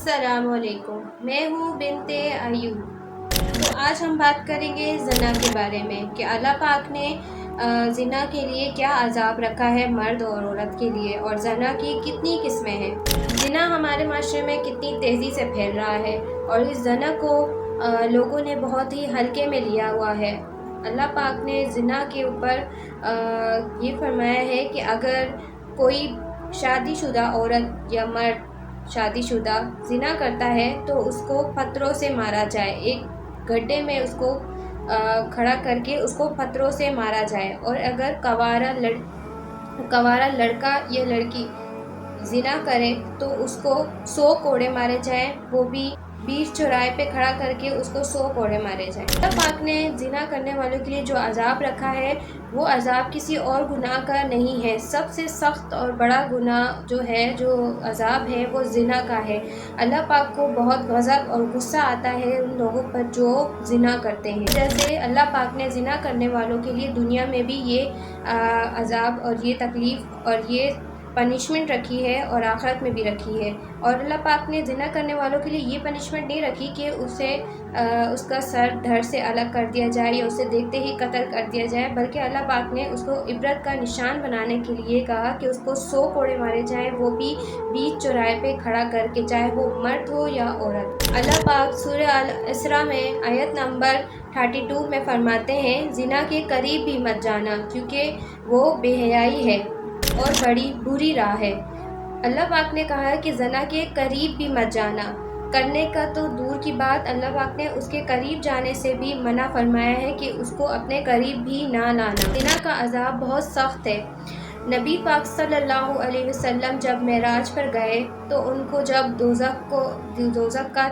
السلام علیکم، میں ہوں بنتے ایوب۔ تو آج ہم بات کریں گے زنا کے بارے میں کہ اللہ پاک نے زنا کے لیے کیا عذاب رکھا ہے مرد اور عورت کے لیے، اور زنا کی کتنی قسمیں ہیں۔ زنا ہمارے معاشرے میں کتنی تیزی سے پھیل رہا ہے اور اس زنا کو لوگوں نے بہت ہی ہلکے میں لیا ہوا ہے۔ اللہ پاک نے زنا کے اوپر یہ فرمایا ہے کہ اگر کوئی شادی شدہ عورت یا مرد شادی شدہ زنا کرتا ہے تو اس کو پتھروں سے مارا جائے، ایک گڈھے میں اس کو کھڑا کر کے اس کو پتھروں سے مارا جائے۔ اور اگر کوارا لڑکا یا لڑکی زنا کرے تو اس کو 100 کوڑے مارے جائیں، وہ بھی بیچ چوراہے پہ کھڑا کر کے اس کو 100 کوڑے مارے جائیں۔ اللہ پاک نے زنا کرنے والوں کے لیے جو عذاب رکھا ہے وہ عذاب کسی اور گناہ کا نہیں ہے۔ سب سے سخت اور بڑا گناہ جو عذاب ہے وہ زنا کا ہے۔ اللہ پاک کو بہت غضب اور غصہ آتا ہے ان لوگوں پر جو زنا کرتے ہیں۔ جیسے اللہ پاک نے زنا کرنے والوں کے لیے دنیا میں بھی یہ عذاب اور یہ تکلیف اور یہ پنشمنٹ رکھی ہے اور آخرت میں بھی رکھی ہے۔ اور اللہ پاک نے زنا کرنے والوں کے لیے یہ پنشمنٹ نہیں رکھی کہ اس کا سر دھڑ سے الگ کر دیا جائے یا اسے دیکھتے ہی قتل کر دیا جائے، بلکہ اللہ پاک نے اس کو عبرت کا نشان بنانے کے لیے کہا کہ اس کو 100 کوڑے مارے جائیں، وہ بھی بیچ چوراہے پہ کھڑا کر کے، چاہے وہ مرد ہو یا عورت۔ اللہ پاک سورہ الاسراء میں آیت نمبر 32 میں فرماتے ہیں، زنا کے قریب بھی مت جانا کیونکہ وہ بے حیائی ہے اور بڑی بری راہ ہے۔ اللہ پاک نے کہا ہے کہ زنا کے قریب بھی مت جانا، کرنے کا تو دور کی بات، اللہ پاک نے اس کے قریب جانے سے بھی منع فرمایا ہے کہ اس کو اپنے قریب بھی نہ لانا۔ زنا کا عذاب بہت سخت ہے۔ نبی پاک صلی اللہ علیہ وسلم جب معراج پر گئے تو ان کو جب دوزخ کا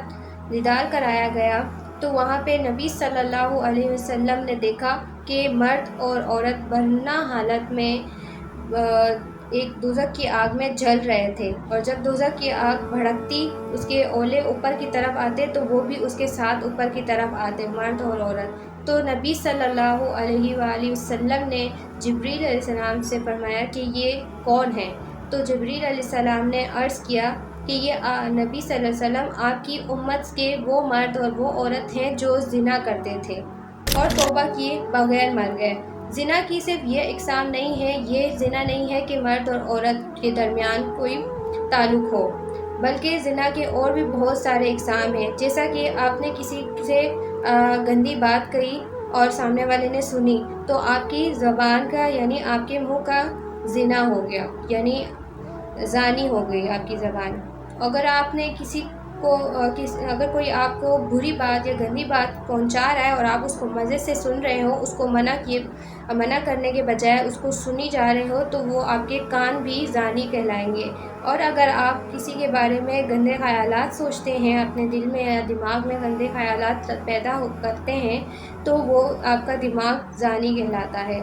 دیدار کرایا گیا تو وہاں پہ نبی صلی اللہ علیہ وسلم نے دیکھا کہ مرد اور عورت برہنہ حالت میں ایک دوزخ کی آگ میں جل رہے تھے، اور جب دوزخ کی آگ بھڑکتی اس کے اولے اوپر کی طرف آتے تو وہ بھی اس کے ساتھ اوپر کی طرف آتے، مرد اور عورت۔ تو نبی صلی اللہ علیہ وآلہ وسلم نے جبریل علیہ السلام سے فرمایا کہ یہ کون ہے؟ تو جبریل علیہ السلام نے عرض کیا کہ یہ نبی صلی اللہ علیہ وسلم آپ کی امت کے وہ مرد اور وہ عورت ہیں جو زنا کرتے تھے اور توبہ کیے بغیر مر گئے۔ زنا کی صرف یہ اقسام نہیں ہے، یہ زنا نہیں ہے کہ مرد اور عورت کے درمیان کوئی تعلق ہو، بلکہ زنا کے اور بھی بہت سارے اقسام ہیں۔ جیسا کہ آپ نے کسی سے گندی بات کہی اور سامنے والے نے سنی تو آپ کی زبان کا یعنی آپ کے منہ کا زنا ہو گیا، یعنی زانی ہو گئی آپ کی زبان۔ اگر آپ نے اگر کوئی آپ کو بری بات یا گندی بات پہنچا رہا ہے اور آپ اس کو مزے سے سن رہے ہو، اس کو منع کرنے کے بجائے اس کو سنی جا رہے ہو تو وہ آپ کے کان بھی زانی کہلائیں گے۔ اور اگر آپ کسی کے بارے میں گندے خیالات سوچتے ہیں، اپنے دل میں یا دماغ میں گندے خیالات پیدا کرتے ہیں تو وہ آپ کا دماغ زانی کہلاتا ہے۔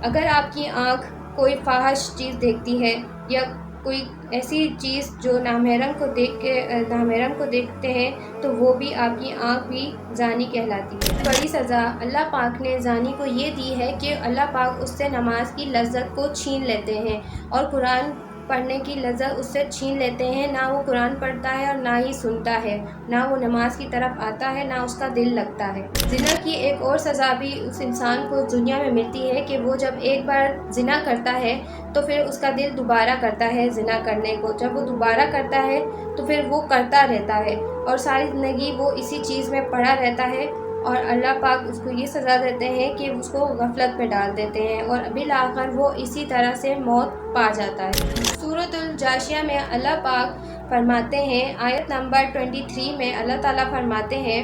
اگر آپ کی آنکھ کوئی فاحش چیز دیکھتی ہے یا کوئی ایسی چیز جو نامحرم کو دیکھتے ہیں تو وہ بھی آپ کی آنکھ بھی زانی کہلاتی ہے۔ بڑی سزا اللہ پاک نے زانی کو یہ دی ہے کہ اللہ پاک اس سے نماز کی لذت کو چھین لیتے ہیں اور قرآن پڑھنے کی لذت اس سے چھین لیتے ہیں۔ نہ وہ قرآن پڑھتا ہے اور نہ ہی سنتا ہے، نہ وہ نماز کی طرف آتا ہے، نہ اس کا دل لگتا ہے۔ زنا کی ایک اور سزا بھی اس انسان کو دنیا میں ملتی ہے کہ وہ جب ایک بار زنا کرتا ہے تو پھر اس کا دل دوبارہ کرتا ہے زنا کرنے کو۔ جب وہ دوبارہ کرتا ہے تو پھر وہ کرتا رہتا ہے اور ساری زندگی وہ اسی چیز میں پڑا رہتا ہے، اور اللہ پاک اس کو یہ سزا دیتے ہیں کہ اس کو غفلت میں ڈال دیتے ہیں اور بالآخر وہ اسی طرح سے موت پا جاتا ہے۔ سورۃ الجاشیہ میں اللہ پاک فرماتے ہیں، آیت نمبر 23 میں اللہ تعالیٰ فرماتے ہیں،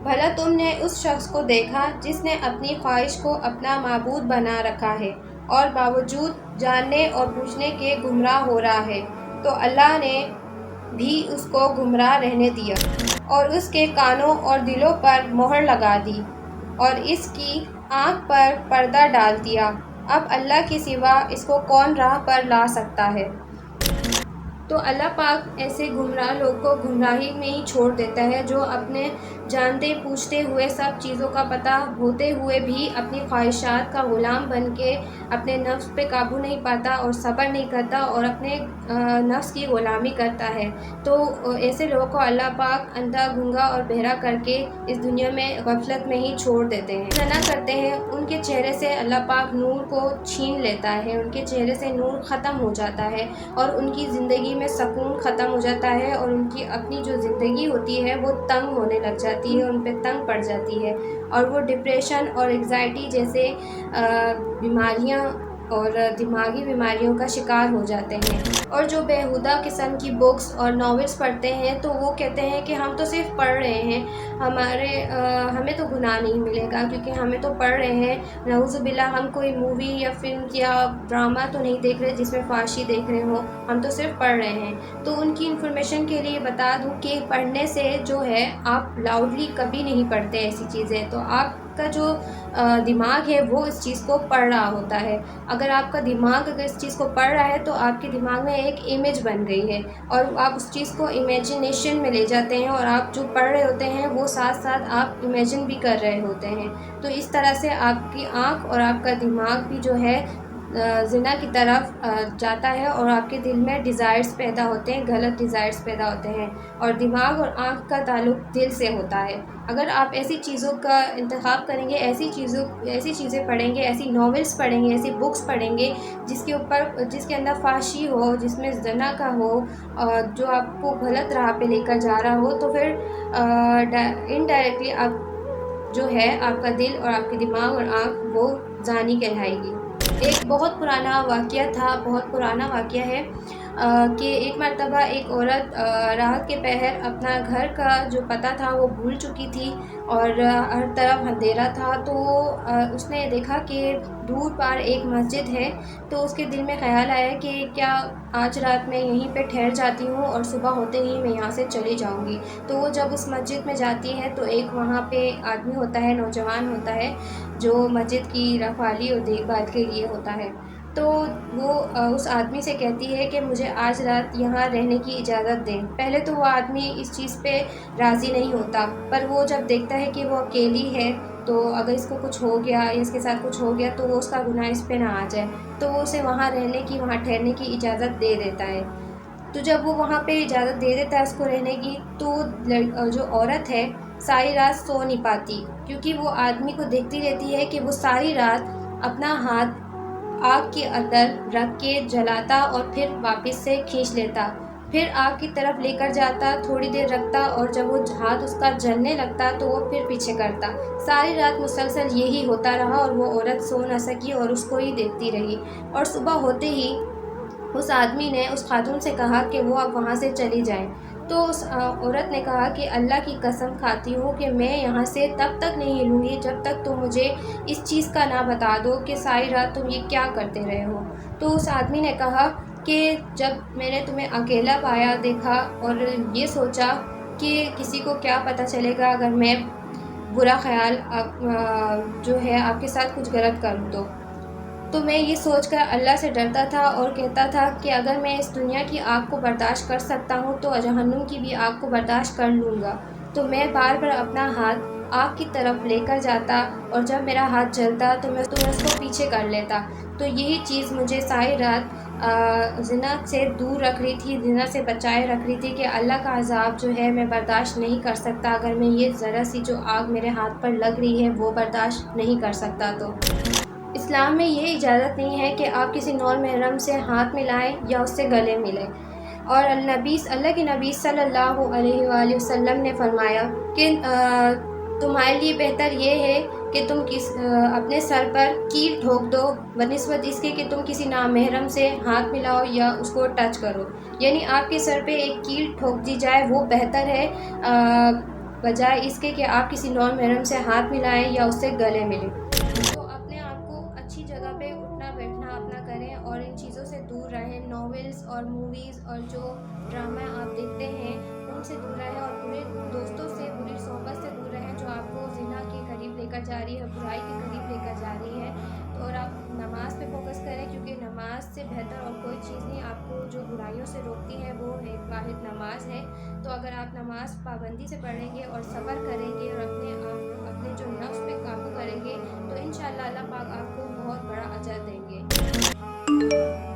بھلا تم نے اس شخص کو دیکھا جس نے اپنی خواہش کو اپنا معبود بنا رکھا ہے اور باوجود جاننے اور بوجھنے کے گمراہ ہو رہا ہے، تو اللہ نے بھی اس کو گمراہ رہنے دیا اور اس کے کانوں اور دلوں پر مہر لگا دی اور اس کی آنکھ پر پردہ ڈال دیا، اب اللہ کے سوا اس کو کون راہ پر لا سکتا ہے؟ تو اللہ پاک ایسے گمراہ لوگ کو گمراہی میں ہی چھوڑ دیتا ہے، جو اپنے جانتے پوچھتے ہوئے سب چیزوں کا پتہ ہوتے ہوئے بھی اپنی خواہشات کا غلام بن کے اپنے نفس پہ قابو نہیں پاتا اور صبر نہیں کرتا اور اپنے نفس کی غلامی کرتا ہے، تو ایسے لوگوں کو اللہ پاک اندھا گنگا اور بہرا کر کے اس دنیا میں غفلت میں ہی چھوڑ دیتے ہیں۔ زنا کرتے ہیں ان کے چہرے سے اللہ پاک نور کو چھین لیتا ہے، ان کے چہرے سے نور ختم ہو جاتا ہے اور ان کی زندگی میں سکون ختم ہو جاتا ہے، اور ان کی اپنی جو زندگی ہوتی ہے وہ تنگ ہونے لگ جاتی ہے، ان پہ تنگ پڑ جاتی ہے، اور وہ ڈپریشن اور انگزائٹی جیسے بیماریاں اور دماغی بیماریوں کا شکار ہو جاتے ہیں۔ اور جو بیہودہ قسم کی بکس اور ناولس پڑھتے ہیں تو وہ کہتے ہیں کہ ہم تو صرف پڑھ رہے ہیں، ہمیں تو گناہ نہیں ملے گا کیونکہ ہمیں تو پڑھ رہے ہیں، نعوذ باللہ ہم کوئی مووی یا فلم یا ڈرامہ تو نہیں دیکھ رہے جس میں فحاشی دیکھ رہے ہوں، ہم تو صرف پڑھ رہے ہیں۔ تو ان کی انفارمیشن کے لیے بتا دوں کہ پڑھنے سے جو ہے آپ لاؤڈلی کبھی نہیں پڑھتے ایسی چیزیں، تو آپ کا جو دماغ ہے وہ اس چیز کو پڑھ رہا ہوتا ہے۔ اگر آپ کا دماغ اگر اس چیز کو پڑھ رہا ہے تو آپ کے دماغ میں ایک امیج بن گئی ہے، اور آپ اس چیز کو امیجنیشن میں لے جاتے ہیں، اور آپ جو پڑھ رہے ہوتے ہیں وہ ساتھ ساتھ آپ امیجن بھی کر رہے ہوتے ہیں۔ تو اس طرح سے آپ کی آنکھ اور آپ کا دماغ بھی جو ہے زنا کی طرف جاتا ہے، اور آپ کے دل میں ڈیزائرز پیدا ہوتے ہیں، غلط ڈیزائرز پیدا ہوتے ہیں، اور دماغ اور آنکھ کا تعلق دل سے ہوتا ہے۔ اگر آپ ایسی چیزوں کا انتخاب کریں گے، ایسی چیزیں پڑھیں گے، ایسی ناولس پڑھیں گے، ایسی بکس پڑھیں گے جس کے اندر فحاشی ہو، جس میں زنا کا ہو، جو آپ کو غلط راہ پہ لے کر جا رہا ہو، تو پھر انڈائریکٹلی آپ جو ہے آپ کا دل اور آپ کے دماغ اور آنکھ وہ زانی کہلائے گی۔ ایک بہت پرانا واقعہ ہے کہ ایک مرتبہ ایک عورت رات کے پہر اپنا گھر کا جو پتہ تھا وہ بھول چکی تھی، اور ہر طرف اندھیرا تھا، تو اس نے دیکھا کہ دور پار ایک مسجد ہے، تو اس کے دل میں خیال آیا کہ کیا آج رات میں یہیں پہ ٹھہر جاتی ہوں اور صبح ہوتے ہی میں یہاں سے چلی جاؤں گی۔ تو وہ جب اس مسجد میں جاتی ہے تو ایک وہاں پہ آدمی ہوتا ہے، نوجوان ہوتا ہے، جو مسجد کی رکھوالی اور دیکھ بھال کے لیے ہوتا ہے، تو وہ اس آدمی سے کہتی ہے کہ مجھے آج رات یہاں رہنے کی اجازت دیں۔ پہلے تو وہ آدمی اس چیز پہ راضی نہیں ہوتا، پر وہ جب دیکھتا ہے کہ وہ اکیلی ہے تو اگر اس کو کچھ ہو گیا یا اس کے ساتھ کچھ ہو گیا تو وہ اس کا گناہ اس پہ نہ آ جائے، تو وہ اسے وہاں ٹھہرنے کی اجازت دے دیتا ہے۔ تو جب وہ وہاں پہ اجازت دے دیتا ہے اس کو رہنے کی، تو جو عورت ہے ساری رات سو نہیں پاتی، کیونکہ وہ آدمی کو دیکھتی رہتی ہے کہ وہ ساری رات اپنا ہاتھ آگ کے اندر رکھ کے جلاتا اور پھر واپس سے کھینچ لیتا، پھر آگ کی طرف لے کر جاتا، تھوڑی دیر رکھتا، اور جب وہ ہاتھ اس کا جلنے لگتا تو وہ پھر پیچھے کرتا۔ ساری رات مسلسل یہی ہوتا رہا، اور وہ عورت سو نہ سکی اور اس کو ہی دیکھتی رہی، اور صبح ہوتے ہی اس آدمی نے اس خاتون سے کہا کہ وہ اب وہاں سے چلی جائیں۔ تو اس عورت نے کہا کہ اللہ کی قسم کھاتی ہوں کہ میں یہاں سے تب تک نہیں ہلوں گی جب تک تم مجھے اس چیز کا نہ بتا دو کہ ساری رات تم یہ کیا کرتے رہے ہو۔ تو اس آدمی نے کہا کہ جب میں نے تمہیں اکیلا پایا دیکھا اور یہ سوچا کہ کسی کو کیا پتہ چلے گا اگر میں برا خیال جو ہے آپ کے ساتھ کچھ غلط کروں تو میں یہ سوچ کر اللہ سے ڈرتا تھا اور کہتا تھا کہ اگر میں اس دنیا کی آگ کو برداشت کر سکتا ہوں تو جہنم کی بھی آگ کو برداشت کر لوں گا۔ تو میں بار بار اپنا ہاتھ آگ کی طرف لے کر جاتا، اور جب میرا ہاتھ جلتا تو میں اس کو پیچھے کر لیتا۔ تو یہی چیز مجھے ساری رات زنا سے دور رکھ رہی تھی، زنا سے بچائے رکھ رہی تھی کہ اللہ کا عذاب جو ہے میں برداشت نہیں کر سکتا اگر میں یہ ذرا سی جو آگ میرے ہاتھ پر لگ رہی ہے وہ برداشت نہیں کر سکتا۔ تو اسلام میں یہ اجازت نہیں ہے کہ آپ کسی نور محرم سے ہاتھ ملائیں یا اس سے گلے ملیں، اور اللہ کے نبی صلی اللہ علیہ وآلہ وسلم نے فرمایا کہ تمہارے لیے بہتر یہ ہے کہ تم اپنے سر پر کیل ٹھوک دو بنسبت اس کے کہ تم کسی نامحرم سے ہاتھ ملاؤ یا اس کو ٹچ کرو، یعنی آپ کے سر پہ ایک کیل ٹھوک دی جائے وہ بہتر ہے بجائے اس کے کہ آپ کسی نور محرم سے ہاتھ ملائیں یا اس سے گلے ملیں۔ تو اپنے آپ کو اچھی جگہ پہ اٹھنا بیٹھنا اپنا کریں اور ان چیزوں سے دور رہیں، ناولس اور موویز اور جو ڈرامہ آپ دیکھتے ہیں ان سے دور رہیں، اور برے دوستوں سے بری صحبت سے دور رہیں جو آپ کو زنا کے قریب لے کر جا رہی ہے، برائی کے قریب لے کر جا رہی ہے۔ تو اور آپ نماز پہ فوکس کریں، کیونکہ نماز سے بہتر اور کوئی چیز نہیں آپ کو جو برائیوں سے روکتی ہے وہ ایک واحد نماز ہے۔ تو اگر آپ نماز پابندی سے پڑھیں گے اور صبر کریں گے اور اپنے جو نفس پہ قابو کریں گے تو انشاءاللہ اللہ پاک آپ کو بہت بڑا اجر دیں گے۔